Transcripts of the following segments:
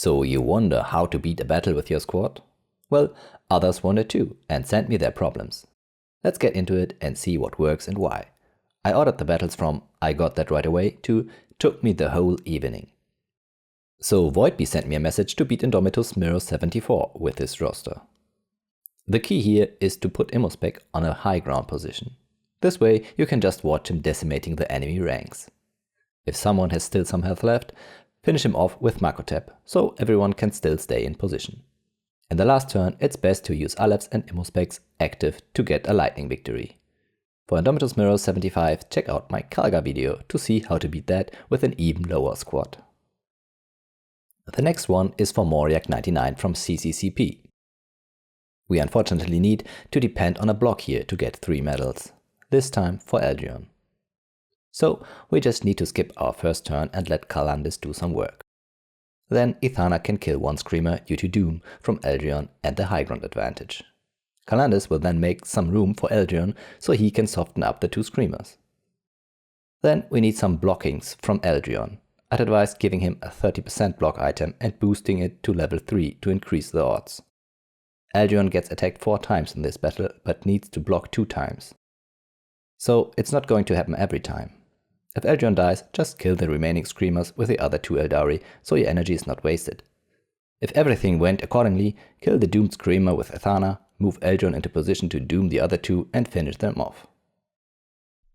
So you wonder how to beat a battle with your squad? Well, others wonder too and sent me their problems. Let's get into it and see what works and why. I ordered the battles from "I got that right away" to "took me the whole evening." So Voidbee sent me a message to beat Indomitus Mirror 74 with his roster. The key here is to put Immospec on a high ground position. This way you can just watch him decimating the enemy ranks. If someone has still some health left, finish him off with Makotep, so everyone can still stay in position. In the last turn, it's best to use Aleps and Immospecs active to get a lightning victory. For Indomitus Mirror 75, check out my Kalga video to see how to beat that with an even lower squad. The next one is for Moriak 99 from CCCP. We unfortunately need to depend on a block here to get 3 medals, this time for Eldryon. So we just need to skip our first turn and let Calandis do some work. Then Ithana can kill one Screamer due to Doom from Eldryon and the high ground advantage. Calandis will then make some room for Eldryon so he can soften up the 2 Screamers. Then we need some blockings from Eldryon. I'd advise giving him a 30% block item and boosting it to level 3 to increase the odds. Eldryon gets attacked 4 times in this battle but needs to block 2 times. So it's not going to happen every time. If Eldryon dies, just kill the remaining Screamers with the other 2 Eldari so your energy is not wasted. If everything went accordingly, kill the doomed Screamer with Ithana, move Eldryon into position to doom the other 2 and finish them off.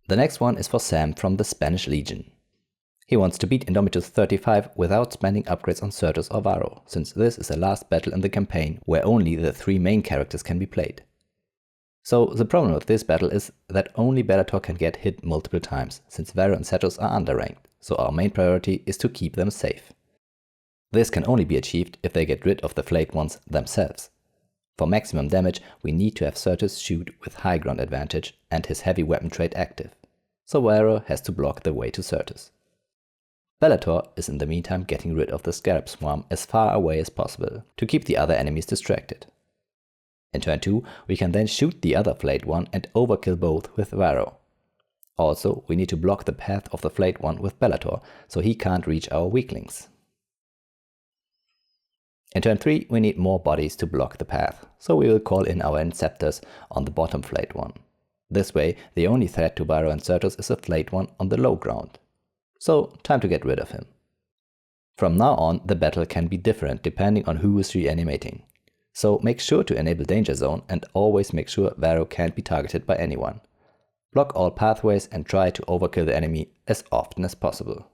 The next one is for Sam from the Spanish Legion. He wants to beat Indomitus 35 without spending upgrades on Certus or Varro, since this is the last battle in the campaign where only the 3 main characters can be played. So the problem with this battle is that only Bellator can get hit multiple times, since Varro and Certus are underranked, so our main priority is to keep them safe. This can only be achieved if they get rid of the flayed ones themselves. For maximum damage we need to have Certus shoot with high ground advantage and his heavy weapon trait active, so Varro has to block the way to Certus. Bellator is in the meantime getting rid of the Scarab Swarm as far away as possible to keep the other enemies distracted. In turn 2 we can then shoot the other flayed one and overkill both with Varro. Also we need to block the path of the flayed one with Bellator so he can't reach our weaklings. In turn 3 we need more bodies to block the path, so we will call in our Inceptors on the bottom flayed one. This way the only threat to Varro and Certus is a flayed one on the low ground. So time to get rid of him. From now on the battle can be different depending on who is reanimating. So make sure to enable Danger Zone and always make sure Varro can't be targeted by anyone. Block all pathways and try to overkill the enemy as often as possible.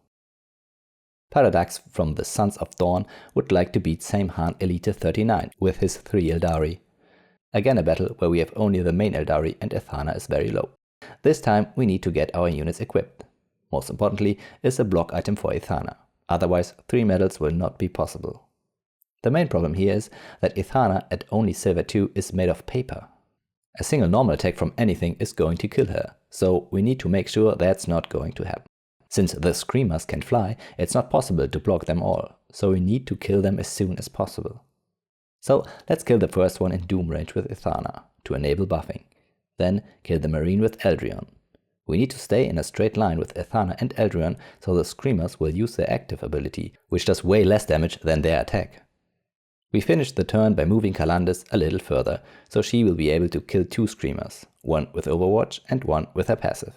Paradox from the Sons of Dawn would like to beat Saim-Hann Elite 39 with his 3 Eldari. Again a battle where we have only the main Eldari and Ithana is very low. This time we need to get our units equipped. Most importantly is a block item for Ithana, otherwise 3 medals will not be possible. The main problem here is that Ithana at only silver 2 is made of paper. A single normal attack from anything is going to kill her, so we need to make sure that's not going to happen. Since the Screamers can fly, it's not possible to block them all, so we need to kill them as soon as possible. So let's kill the first one in Doom range with Ithana to enable buffing. Then kill the Marine with Eldryon. We need to stay in a straight line with Ithana and Eldryon so the Screamers will use their active ability, which does way less damage than their attack. We finished the turn by moving Calandis a little further, so she will be able to kill 2 Screamers, one with Overwatch and one with her passive.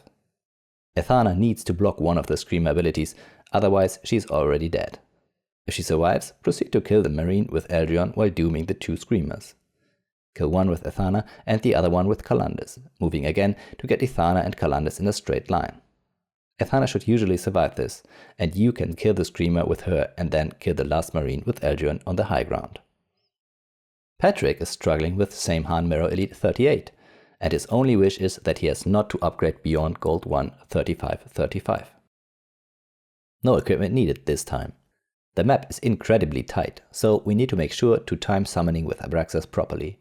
Ithana needs to block one of the Screamer abilities, otherwise she's already dead. If she survives, proceed to kill the Marine with Eldryon while dooming the 2 Screamers. Kill one with Ithana and the other one with Calandis, moving again to get Ithana and Calandis in a straight line. Ithana should usually survive this, and you can kill the Screamer with her and then kill the last Marine with Eldryon on the high ground. Patrick is struggling with Saim-Hann Mirror Elite 38, and his only wish is that he has not to upgrade beyond Gold 1 35-35. No equipment needed this time. The map is incredibly tight, so we need to make sure to time summoning with Abraxas properly.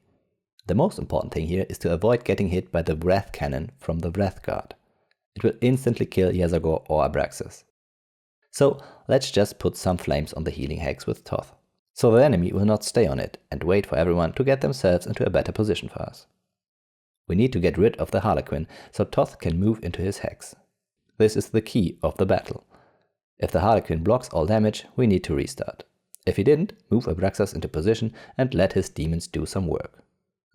The most important thing here is to avoid getting hit by the Wrath Cannon from the Wrath Guard. It will instantly kill Yazagor or Abraxas. So let's just put some flames on the healing hex with Toth, so the enemy will not stay on it and wait for everyone to get themselves into a better position for us. We need to get rid of the Harlequin so Toth can move into his hex. This is the key of the battle. If the Harlequin blocks all damage, we need to restart. If he didn't, move Abraxas into position and let his demons do some work.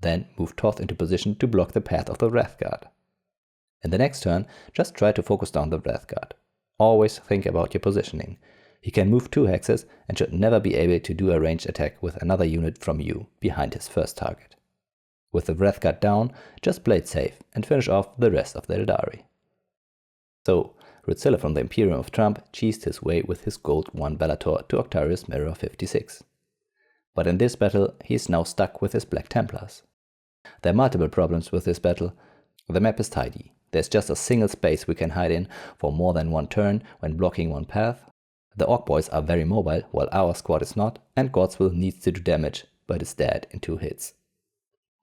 Then move Toth into position to block the path of the Wrath Guard. In the next turn, just try to focus down the Wrath Guard. Always think about your positioning. He can move 2 hexes and should never be able to do a ranged attack with another unit from you behind his first target. With the Wrath Guard down, just play it safe and finish off the rest of the Eldari. So, Rutzilla from the Imperium of Trump cheesed his way with his gold 1 Bellator to Octarius Mirror 56. But in this battle, he is now stuck with his Black Templars. There are multiple problems with this battle. The map is tidy. There's just a single space we can hide in for more than 1 turn when blocking 1 path. The Orc Boys are very mobile, while our squad is not, and Godswill needs to do damage, but is dead in 2 hits.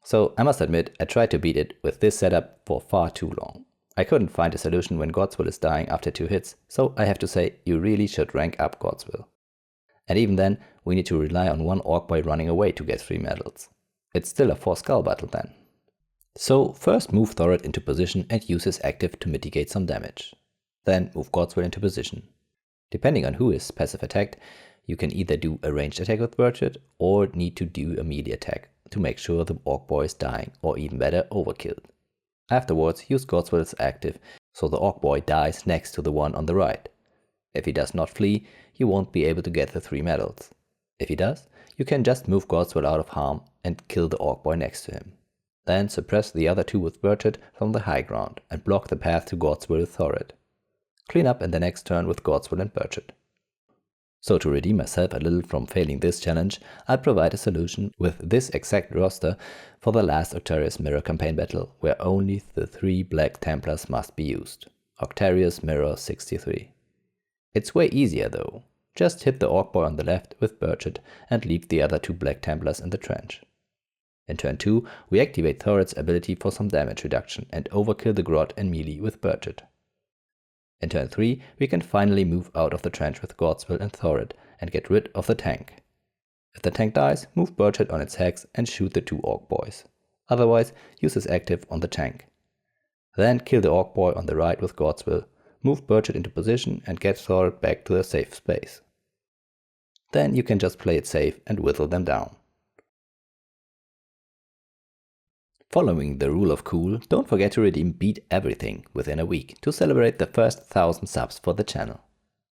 So I must admit, I tried to beat it with this setup for far too long. I couldn't find a solution when Godswill is dying after 2 hits, so I have to say you really should rank up Godswill. And even then, we need to rely on 1 Orc Boy running away to get 3 medals. It's still a 4 skull battle then. So first move Thorid into position and use his active to mitigate some damage. Then move Godswill into position. Depending on who is passive attacked, you can either do a ranged attack with Burchett or need to do a melee attack to make sure the Orc Boy is dying, or even better, overkilled. Afterwards, use Godswill's active so the Orc Boy dies next to the one on the right. If he does not flee, you won't be able to get the 3 medals. If he does, you can just move Godswill out of harm and kill the Orc Boy next to him. Then suppress the other 2 with Burchett from the high ground and block the path to Godswill with Thorid. Clean up in the next turn with Godswill and Burchett. So to redeem myself a little from failing this challenge, I'll provide a solution with this exact roster for the last Octarius Mirror campaign battle, where only the 3 Black Templars must be used. Octarius Mirror 63. It's way easier though. Just hit the Orc Boy on the left with Burchett and leave the other 2 Black Templars in the trench. In turn 2, we activate Thorid's ability for some damage reduction and overkill the Grot and melee with Burchett. In turn 3, we can finally move out of the trench with Godswill and Thorid and get rid of the tank. If the tank dies, move Burchett on its hex and shoot the 2 Orc Boys. Otherwise, use his active on the tank. Then kill the Orc Boy on the right with Godswill, move Burchett into position and get Thorid back to the safe space. Then you can just play it safe and whittle them down. Following the rule of cool, don't forget to redeem Beat Everything within a week to celebrate the first 1000 subs for the channel.